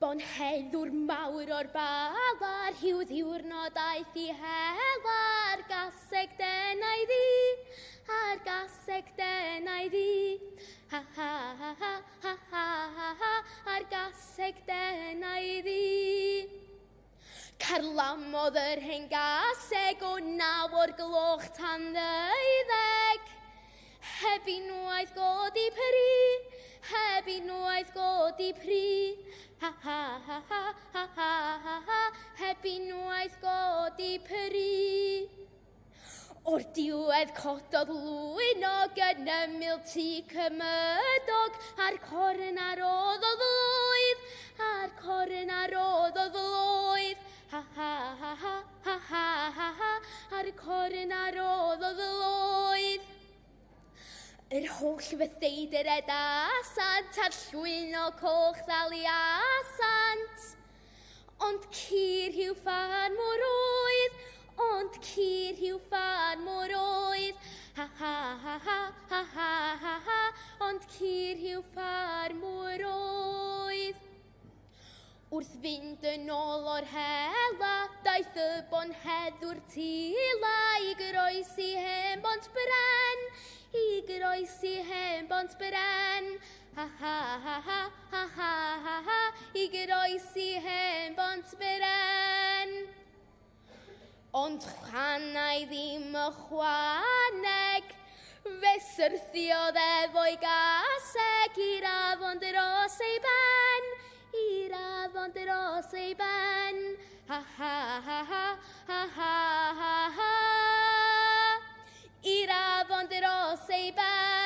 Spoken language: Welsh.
Bonheddwr mawr o'r balar, hiw ddiwrnod aeth I hela'r gaseg denau ddi, a'r gaseg denau ddi. Ha ha ha ha ha ha ha ha, a'r gaseg denau ddi. Carlamodd yr hen gaseg o 9 o'r gloch tan 12. Heb unwaith godi peri, heb unwaith godi pri. Ha ha ha ha ha ha ha ha, heb unwaith godi peri. O'r diwedd cododd lwynog yn ymyl tŷ cymydog, a'r corn arodd o ddwydd, a'r corn arodd o ddwydd. Ha ha ha ha ha ha ha ha, a'r corn arodd o ddwydd. Yr holl fytheidir edasant a'r llwyno coch ddal I asant. Ond cyr hiw fan mor oedd, ond cyr hiw fan mor oedd. Ha ha ha ha ha ha ha ha, ond cyr hiw fan mor oedd. Wrth fynd yn ôl o'r hela, daeth y bonheddwr tila I groesi hen bont bren, I groesi hen bont bren. Ha ha ha ha ha ha ha ha, I groesi hen bont bren. Ond chanai ddim y chwaneg, fe syrthiodd efo'i gaseg i'r afon dros ei ben, i'r afon dros ei ben. Ha ha ha ha ha ha ha ha, i'r afon dros ei ben.